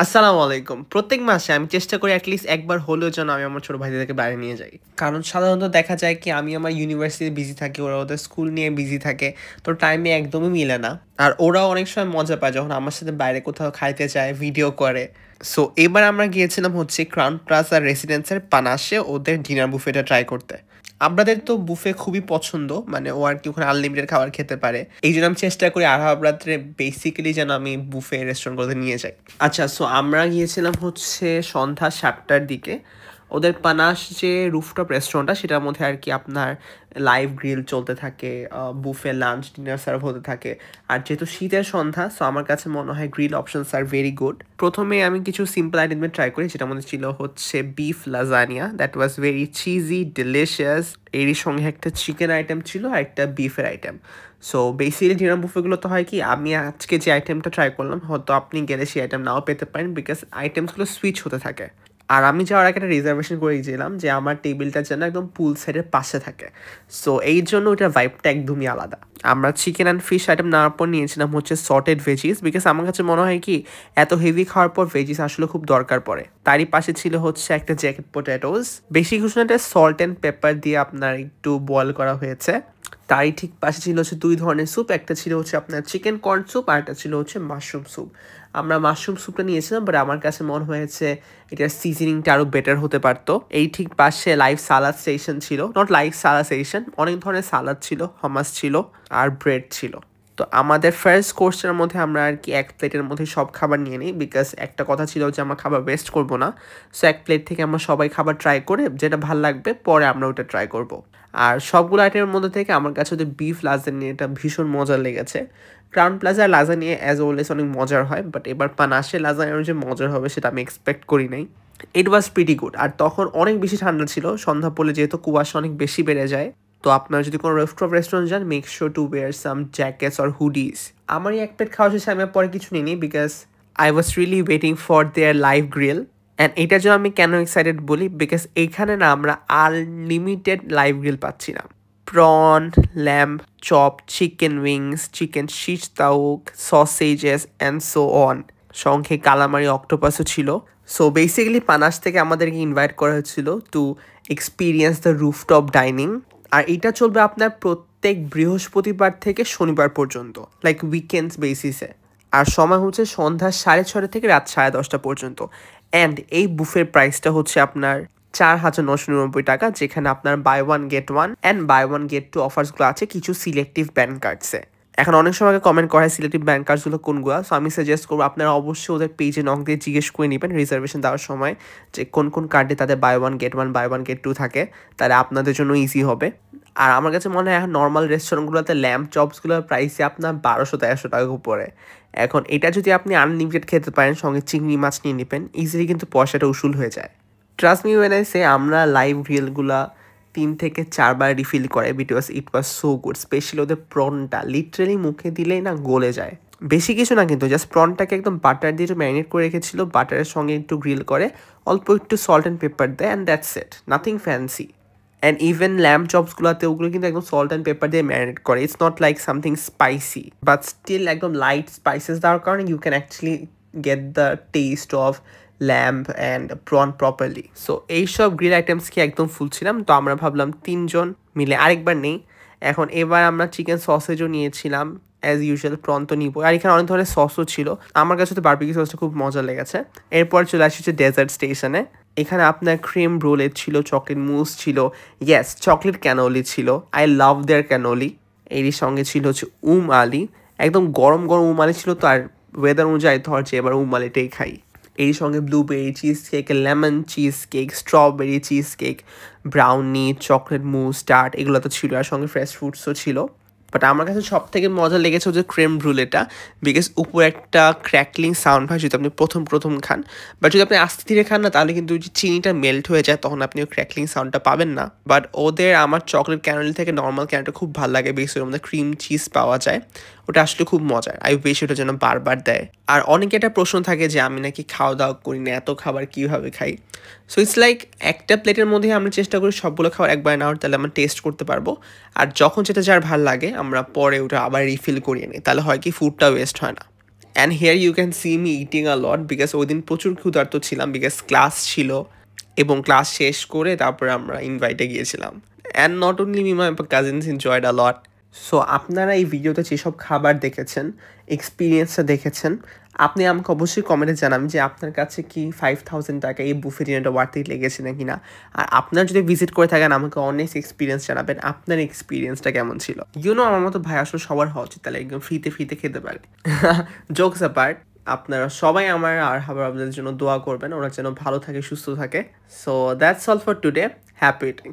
আসসালামু আলাইকুম। প্রত্যেক মাসে আমি চেষ্টা করি এটলিস্ট একবার হলেও যেন আমি আমার ছোট ভাইদেরকে বাইরে নিয়ে যাই। কারণ সাধারণত দেখা যায় কি আমি আমার ইউনিভার্সিটিতে বিজি থাকি, ওরা ওদের স্কুল নিয়ে বিজি থাকে। তো টাইমে একদমই মিলে না। আর ওরাও অনেক সময় মজা পায় যখন আমার সাথে বাইরে কোথাও খাইতে যায়, ভিডিও করে। সো এবার আমরা গিয়েছিলাম হচ্ছে ক্রাউন প্লাজা রেসিডেন্সের পানাশে ওদের ডিনার বুফেটা ট্রাই করতে। আপনাদের তো বুফে খুবই পছন্দ, মানে ও আর কি ওখানে আনলিমিটেড খাবার খেতে পারে। এই জন্য আমি চেষ্টা করি আরহাব রাত্রে বেসিক্যালি যেন আমি বুফে রেস্টুরেন্টগুলোতে নিয়ে যাই। আচ্ছা, সো আমরা গিয়েছিলাম হচ্ছে সন্ধ্যা 7টার দিকে। ওদের পানাশ যে রুফটপ রেস্টুরেন্টটা সেটার মধ্যে আর কি আপনার লাইভ গ্রিল চলতে থাকে, বুফে লাঞ্চ ডিনার সার্ভ হতে থাকে। আর যেহেতু শীতের সন্ধ্যা, সো আমার কাছে মনে হয় grill options are very good. প্রথমে আমি কিছু সিম্পল আইটেম ট্রাই করি, যেটার মধ্যে ছিল হচ্ছে beef lasagna, that was very cheesy delicious. এরই সঙ্গে একটা চিকেন আইটেম ছিল আর একটা বিফের আইটেম। সো বেসিক্যালি ডিনার বুফেগুলো তো হয় কি, আমি আজকে যে আইটেমটা ট্রাই করলাম হয়তো আপনি গেলে সেই আইটেম নাও পেতে পারেন, বিকজ আইটেমসগুলো সুইচ হতে থাকে। আর আমি যাওয়ার আগে একটা রিজার্ভেশন করে গিয়েছিলাম যে আমার টেবিলটা যেন একদম পুল সাইডের পাশে থাকে। সো এই জন্য ওইটার ভাইবটা একদমই আলাদা। আমরা চিকেন অ্যান্ড ফিশ আইটেম নেওয়ার পর নিয়েছিলাম হচ্ছে সর্টেড ভেজিস, বিকজ আমার কাছে মনে হয় কি এত হেভি খাওয়ার পর ভেজিস আসলে খুব দরকার পড়ে। তারই পাশে ছিল হচ্ছে একটা জ্যাকেট পটেটোস, বেশি কিছু না, সল্ট অ্যান্ড পেপার দিয়ে আপনার একটু বয়েল করা হয়েছে। তারই ঠিক পাশে ছিল হচ্ছে দুই ধরনের স্যুপ, একটা ছিল হচ্ছে আপনার চিকেন কর্ন স্যুপ আর একটা ছিল হচ্ছে মাশরুম স্যুপ। আমরা মাশরুম স্যুপটা নিয়েছিলাম, বাট আমার কাছে মনে হয়েছে এটার সিজনিংটা আরও বেটার হতে পারতো। এই ঠিক পাশে লাইভ সালাদ স্টেশন ছিল, নট লাইভ সালাদ স্টেশন, অনেক ধরনের সালাদ ছিল, হামাস ছিল আর ব্রেড ছিল। তো আমাদের ফার্স্ট কোর্সের মধ্যে আমরা আর কি এক প্লেটের মধ্যে সব খাবার নিয়ে নিই, বিকজ একটা কথা ছিল যে আমরা খাবার ওয়েস্ট করবো না। সো এক প্লেট থেকে আমরা সবাই খাবার ট্রাই করে যেটা ভালো লাগবে পরে আমরা ওটা ট্রাই করব। আর সবগুলো আইটেমের মধ্যে থেকে আমার কাছে ওদের বিফ লাজানিয়াটা ভীষণ মজার লেগেছে। ক্রাউন প্লাজার লাজানিয়া অ্যাজ অলওয়েজ অনেক মজার হয়, বাট এবার পানাশে লাজানিয়ার যে মজার হবে সেটা আমি এক্সপেক্ট করি নাই। ইট ওয়াজ প্রিটি গুড। আর তখন অনেক বেশি ঠান্ডা ছিল, সন্ধ্যা পড়লে যেহেতু কুয়াশা অনেক বেশি বেড়ে যায়। তো আপনারা যদি কোনো রেস্টুরেন্ট যান, make sure to wire some jackets or hoodies. আমার এই এক প্লেট খাওয়া শেষে আমি পরে কিছু নিইনি, because I was really waiting for their live grill. And এটার জন্য আমি কেন এক্সাইটেড বলি, বিকজ এইখানে না আমরা আনলিমিটেড লাইভ গ্রিল পাচ্ছি না। Prawn, lamb chop, chicken wings, chicken shish taouk, sausages and so on. সঙ্গে কালামারি অক্টোপাসও ছিল। সো বেসিক্যালি পানাশ থেকে আমাদেরকে ইনভাইট করা হয়েছিল to experience the rooftop dining. আর এটা চলবে আপনার প্রত্যেক বৃহস্পতিবার থেকে শনিবার পর্যন্ত, লাইক উইকেন্ডস বেসিসে। আর সময় হচ্ছে সন্ধ্যা 6:30 থেকে রাত 10:30 পর্যন্ত। অ্যান্ড এই বুফের প্রাইসটা হচ্ছে আপনার 4,999 টাকা, যেখানে আপনার buy one get one and buy one get two অফার্সগুলো আছে কিছু সিলেক্টিভ ব্যান্ড কার্ডসে। এখন অনেক সময় কমেন্ট করা হয় সিলেক্টিভ ব্যান্ড কার্ডসগুলো কোনগুলো। সো আমি সাজেস্ট করবো আপনারা অবশ্যই ওদের পেজে নক দিয়ে জিজ্ঞেস করে নেবেন রিজার্ভেশন দেওয়ার সময় যে কোন কোন কার্ডে তাদের buy one get one buy one get two থাকে, তাহলে আপনাদের জন্য ইজি হবে। আর আমার কাছে মনে হয় এখন নর্মাল রেস্টুরেন্টগুলোতে ল্যাম্প চপসগুলোর প্রাইসে আপনার 1200-1300 টাকা পড়ে। এখন এটা যদি আপনি আনলিমিটেড খেতে পারেন, সঙ্গে চিংড়ি মাছ নিয়ে নেবেন, ইজিলি কিন্তু পয়সাটা উসুল হয়ে যায়। Trust me when I say আমরা লাইভ রিয়েলগুলা 3 থেকে 4বার রিফিল করে, because it was so good. Specially ওদের প্রনটা লিটারেলি মুখে দিলেই না গলে যায়। বেশি কিছু না কিন্তু, জাস্ট প্রনটাকে একদম বাটার দিয়ে একটু ম্যারিনেট করে রেখেছিল, বাটারের সঙ্গে একটু গ্রিল করে, অল্প একটু সল্ট অ্যান্ড পেপার দেয়, and that's it, nothing fancy. And even lamb চপসগুলোতে ওগুলো কিন্তু একদম সল্ট অ্যান্ড পেপার দিয়ে ম্যারিনেট করে, it's not like something spicy, but still একদম লাইট স্পাইসেস দেওয়ার কারণে you can actually get the taste of lamb and prawn properly. So এইসব গ্রিল আইটেমস কি একদম ফুল ছিলাম, তো আমরা ভাবলাম 3জন মিলে আরেকবার নেই। এখন এবার আমরা চিকেন সসেজও নিয়েছিলাম, অ্যাজ ইউজুয়াল প্রন তো নিবো, আর এখানে অনেক ধরনের সসও ছিল। আমার কাছে তো বারবিকিউ সসটা খুব মজা লেগেছে। এরপর চলে আসি হচ্ছে ডেজার্ট স্টেশনে। এখানে আপনার ক্রিম রোলেট ছিল, চকলেট মুস ছিল, ইয়েস চকলেট ক্যানোলি ছিল, আই লাভ দেয়ার ক্যানোলি। এরই সঙ্গে ছিল হচ্ছে আলি, একদম গরম গরম আলি ছিল। তো আর ওয়েদার অনুযায়ী ধর যে এবার আলিটাই খাই। এর সঙ্গে blueberry cheesecake, lemon cheesecake, strawberry cheesecake, brownie, chocolate mousse, tart, এগুলো তো ছিল। আর সঙ্গে ফ্রেশ ফ্রুটসও ছিল। বাট আমার কাছে সব থেকে মজা লেগেছে হচ্ছে ক্রেম ব্রুলেটা, বিকজ উপরে একটা ক্র্যাকলিং সাউন্ড হয় যদি আপনি প্রথম খান। বাট যদি আপনি আস্তে ধীরে খান না, তাহলে কিন্তু যে চিনিটা মেল্ট হয়ে যায়, তখন আপনি ওই ক্র্যাকলিং সাউন্ডটা পাবেন না। বাট ওদের আমার চকলেট ক্যানোলি থেকে নর্মাল ক্যানোলিটা খুব ভালো লাগে, বেশ ওর মধ্যে ক্রিম চিজ পাওয়া যায়, ওটা আসলে খুব মজার। আই উইশ ওটা যেন বারবার দেয়। আর অনেকে একটা প্রশ্ন থাকে যে আমি নাকি খাওয়া দাওয়া করি না, এত খাবার কীভাবে খাই। সো ইটস লাইক একটা প্লেটের মধ্যে আমরা চেষ্টা করি সবগুলো খাবার একবার নেওয়ার, তাহলে আমরা টেস্ট করতে পারবো। আর যখন যেটা যার ভালো লাগে আমরা পরে ওটা আবার রিফিল করিয়ে নিই, তাহলে হয় কি ফুডটা ওয়েস্ট হয় না। And here you can see me eating a lot because ওই দিন প্রচুর ক্ষুধার্ত ছিলাম বিকজ ক্লাস ছিল এবং ক্লাস শেষ করে তারপরে আমরা ইনভাইটে গিয়েছিলাম। And not only me, my cousins enjoyed a lot. So আপনারা এই ভিডিওতে যেসব খাবার দেখেছেন, এক্সপিরিয়েন্সটা দেখেছেন, আপনি আমাকে অবশ্যই কমেন্টে জানাবেন যে আপনার কাছে কি 5000 টাকা এই বুফে ডিনারটা ওয়ার্থই লেগেছে নাকি না। আর আপনার যদি ভিজিট করে থাকেন আমাকে অনেক এক্সপিরিয়েন্স জানাবেন, আপনার এক্সপিরিয়েন্সটা কেমন ছিল। আমার মতো ভাই আসলে সবার হওয়া উচিত, তাহলে একদম ফ্রিতে ফ্রিতে খেতে পারে। জোকস অ্যাপার্ট, আপনারা সবাই আমার আর হাবার আপনাদের জন্য দোয়া করবেন, ওরা যেন ভালো থাকে, সুস্থ থাকে। So that's all for today. Happy eating.